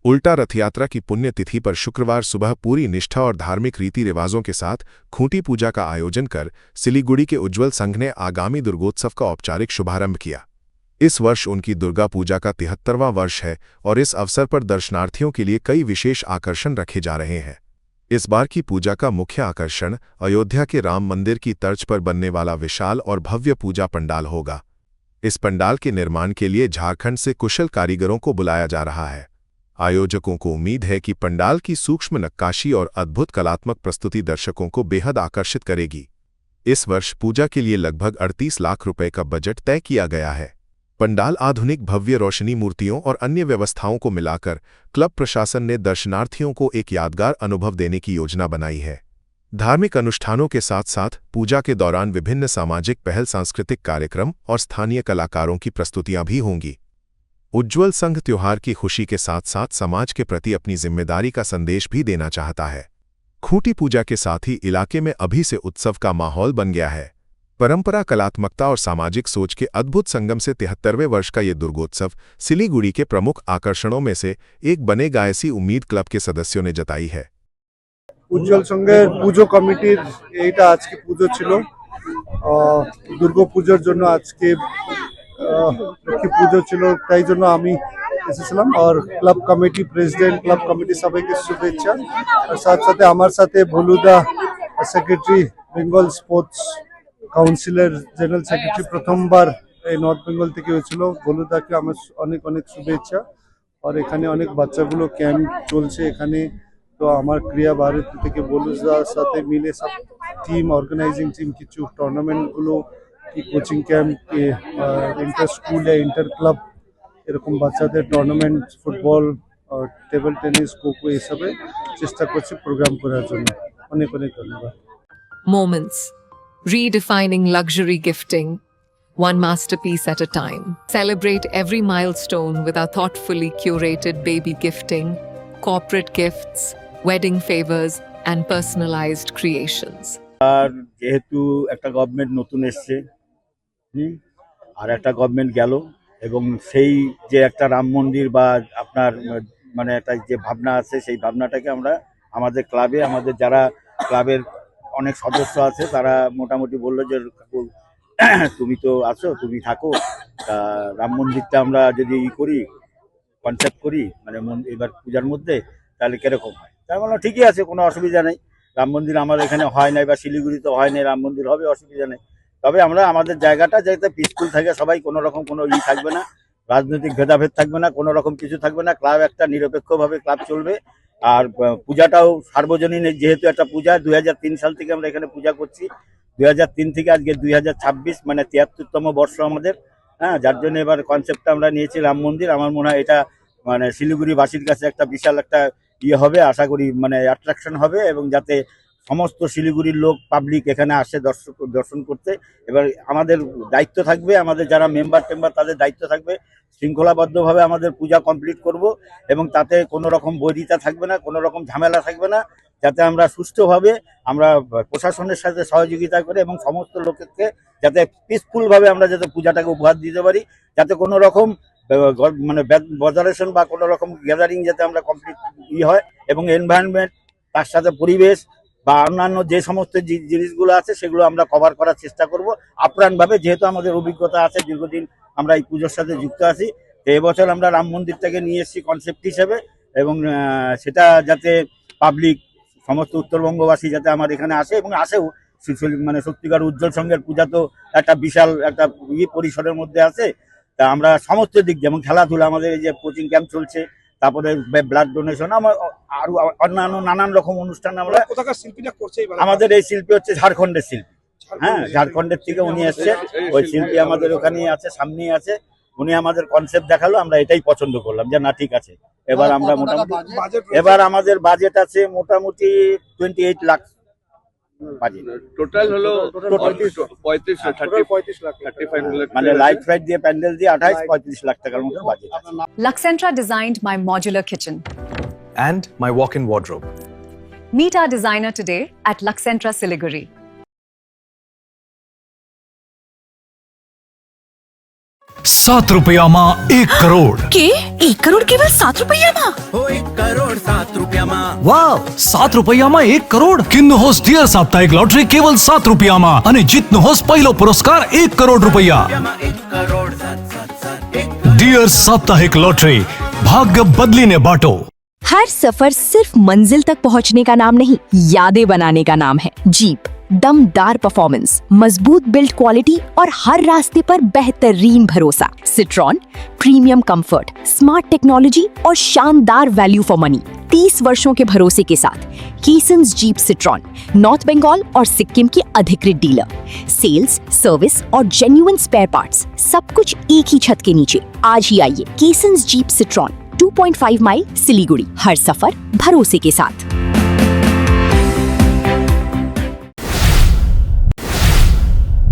उल्टा रथ यात्रा की पुण्यतिथि पर शुक्रवार सुबह पूरी निष्ठा और धार्मिक रीति रिवाजों के साथ खूंटी पूजा का आयोजन कर सिलीगुड़ी के उज्ज्वल संघ ने आगामी दुर्गोत्सव का औपचारिक शुभारंभ किया। इस वर्ष उनकी दुर्गा पूजा का 73वां वर्ष है और इस अवसर पर दर्शनार्थियों के लिए कई विशेष आकर्षण रखे जा रहे हैं। इस बार की पूजा का मुख्य आकर्षण अयोध्या के राम मंदिर की तर्ज पर बनने वाला विशाल और भव्य पूजा पंडाल होगा। इस पंडाल के निर्माण के लिए झारखंड से कुशल कारीगरों को बुलाया जा रहा है। आयोजकों को उम्मीद है कि पंडाल की सूक्ष्म नक्काशी और अद्भुत कलात्मक प्रस्तुति दर्शकों को बेहद आकर्षित करेगी। इस वर्ष पूजा के लिए लगभग 38 लाख रुपए का बजट तय किया गया है। पंडाल आधुनिक भव्य रोशनी मूर्तियों और अन्य व्यवस्थाओं को मिलाकर क्लब प्रशासन ने दर्शनार्थियों को एक यादगार अनुभव देने की योजना बनाई है। धार्मिक अनुष्ठानों के साथ साथ पूजा के दौरान विभिन्न सामाजिक पहल, सांस्कृतिक कार्यक्रम और स्थानीय कलाकारों की प्रस्तुतियां भी होंगी। उज्ज्वल संघ त्योहार की खुशी के साथ साथ समाज के प्रति अपनी जिम्मेदारी का संदेश भी देना चाहता है। खूंटी पूजा के साथ ही इलाके में अभी से उत्सव का माहौल बन गया है। परंपरा, कलात्मकता और सामाजिक सोच के अद्भुत संगम से 73वें वर्ष का ये दुर्गोत्सव सिलीगुड़ी के प्रमुख आकर्षणों में से एक बनेगा, ऐसी उम्मीद क्लब के सदस्यों ने जताई है। उज्ज्वल संघेर पुजो कमिटिर এইটা আজকে পুজো ছিল। দুর্গা পূজার জন্য আজকে লক্ষ্মী পুজো ছিল, তাই জন্য আমি এসেছিলাম। আর club committee president, club committee সবাইকে শুভেচ্ছা। আর সাথে আমার সাথে ভলুদা সেক্রেটারি, বেঙ্গল স্পোর্টস কাউন্সিলের জেনারেল সেক্রেটারি, প্রথমবার এই নর্থ বেঙ্গল থেকে হয়েছিল। ভলুদাকে আমার অনেক অনেক শুভেচ্ছা। আর এখানে অনেক বাচ্চাগুলো ক্যাম্প চলছে এখানে। তো আমার ক্রিয়া ভারতী থেকে বলুদার সাথে মিলে সব টিম, অর্গানাইজিং টিম, কিছু টুর্নামেন্টগুলো, কি coaching camp, inter school, inter club, এরকম বাচ্চাদের tournament, football, table tennis, kho kho এসবে চেষ্টা করছি প্রোগ্রাম করার জন্য। অনেক অনেক ধন্যবাদ। Moments. Redefining luxury gifting, one masterpiece at a time. Celebrate every milestone with our thoughtfully curated baby gifting, corporate gifts, wedding favors, and personalized creations. আর যেহেতু একটা গভর্নমেন্ট নতুন এসছে, আর একটা গভর্নমেন্ট গেল, এবং সেই যে একটা রাম মন্দির বা আপনার মানে একটা যে ভাবনা আছে, সেই ভাবনাটাকে আমরা আমাদের ক্লাবে, আমাদের যারা ক্লাবের অনেক সদস্য আছে তারা মোটামুটি বললো যে তুমি তো আছো, তুমি থাকো, রাম মন্দিরটা আমরা যদি করি, কনসেপ্ট করি, মানে এবার পূজার মধ্যে, তাহলে কিরকম হয়। তাই বললাম ঠিকই আছে, কোনো অসুবিধা নেই। রাম মন্দির আমাদের এখানে হয় নাই বা শিলিগুড়িতে হয় নাই, রাম মন্দির হবে, অসুবিধা নেই। তবে আমরা আমাদের জায়গাটা যাতে পিসফুল থাকে, সবাই কোনো রকম কোনো থাকবে না, রাজনৈতিক ভেদাভেদ থাকবে না, কোনো রকম কিছু থাকবে না। ক্লাব একটা নিরপেক্ষভাবে ক্লাব চলবে। আর পূজাটাও সার্বজনীন, যেহেতু একটা পূজা 2003 সাল থেকে আমরা এখানে পূজা করছি। 2003 থেকে আজকে 2026, মানে 73তম বর্ষ আমাদের। হ্যাঁ, যার জন্য এবার কনসেপ্টটা আমরা নিয়েছি রাম মন্দির। আমার মনে হয় এটা মানে শিলিগুড়িবাসীর কাছে একটা বিশাল একটা হবে, আশা করি, মানে অ্যাট্রাকশন হবে, এবং যাতে সমস্ত শিলিগুড়ির লোক, পাবলিক এখানে আসে দর্শন করতে। এবার আমাদের দায়িত্ব থাকবে, আমাদের যারা মেম্বার তাদের দায়িত্ব থাকবে শৃঙ্খলাবদ্ধভাবে আমাদের পূজা কমপ্লিট করব, এবং তাতে কোনো রকম বৈরিতা থাকবে না, কোনো রকম ঝামেলা থাকবে না, যাতে আমরা সুষ্ঠুভাবে আমরা প্রশাসনের সাথে সহযোগিতা করে এবং সমস্ত লোকেরকে যাতে পিসফুলভাবে আমরা যাতে পূজাটাকে উপহার দিতে পারি, যাতে কোনো রকম মানে বজারেশন বা কোনো রকম গ্যাদারিং যাতে আমরা কমপ্লিট হয়, এবং এনভায়রনমেন্ট, তার সাথে পরিবেশ বা অন্যান্য যে সমস্ত জিনিসগুলো আছে সেগুলো আমরা কভার করার চেষ্টা করব আপ্রাণভাবে। যেহেতু আমাদের অভিজ্ঞতা আছে, দীর্ঘদিন আমরা এই পুজোর সাথে যুক্ত আছি। তো এবছর আমরা রাম মন্দিরটাকে নিয়ে এসেছি কনসেপ্ট হিসেবে, এবং সেটা যাতে পাবলিক, সমস্ত উত্তরবঙ্গবাসী যাতে আমার এখানে আসে এবং আসেও। মানে সত্যিকার উজ্জ্বল সংঘের পূজা তো একটা বিশাল একটা পরিসরের মধ্যে আছে। তা আমরা সমস্ত দিক, যেমন খেলাধুলা, আমাদের এই যে কোচিং ক্যাম্প চলছে, তারপরে ব্লাড ডোনেশন, আরো অন্যান্য নানান রকম অনুষ্ঠান আমরা। শিল্পীরা করছে আমাদের এই শিল্পী হচ্ছে ঝাড়খণ্ডের শিল্পী। হ্যাঁ, ঝাড়খণ্ডের থেকে উনি এসছে। ওই শিল্পী আমাদের ওখানেই আছে, সামনেই আছে। উনি আমাদের কনসেপ্ট দেখালো, আমরা এটাই পছন্দ করলাম যে না ঠিক আছে। এবার আমরা মোটামুটি, এবার আমাদের বাজেট আছে মোটামুটি 28 লাখ বাজেট। টোটাল হলো 35 লাখ, মানে লাইট ফাইট দিয়ে, প্যান্ডেল দিয়ে 28-35 লাখ টাকার মতো বাজেট আছে। Luxentra designed my modular kitchen and my walk-in wardrobe. Meet our designer today at Luxentra Siliguri. ₹7 1 crore. કે 1 કરોડ કેવલ 7 રૂપિયામાં? વાવ, ₹7 1 કરોડ. કિન્નું હોસ ડિયર સાપ્તાહિક લોટરી કેવલ ₹7 અને જીતનું હોસ પહેલો પુરસ્કાર ₹1 કરોડ. ડિયર સાપ્તાહિક લોટરી, ભાગ્ય બદલીને બાંટો. हर सफर सिर्फ मंजिल तक पहुंचने का नाम नहीं, यादें बनाने का नाम है। जीप, दमदार परफॉर्मेंस, मजबूत बिल्ड क्वालिटी और हर रास्ते पर बेहतरीन भरोसा। Citroen, premium comfort, smart technology और शानदार वैल्यू फॉर मनी। 30 वर्षों के भरोसे के साथ कीसन्स जीप सिट्रॉन, नॉर्थ बंगाल और सिक्किम की अधिकृत डीलर। सेल्स, सर्विस और जेन्युइन स्पेयर पार्ट्स, सब कुछ एक ही छत के नीचे। आज ही आइए कीसन्स जीप सिट्रॉन, 2.5 माइल सिलीगुड़ी। हर सफर भरोसे के साथ।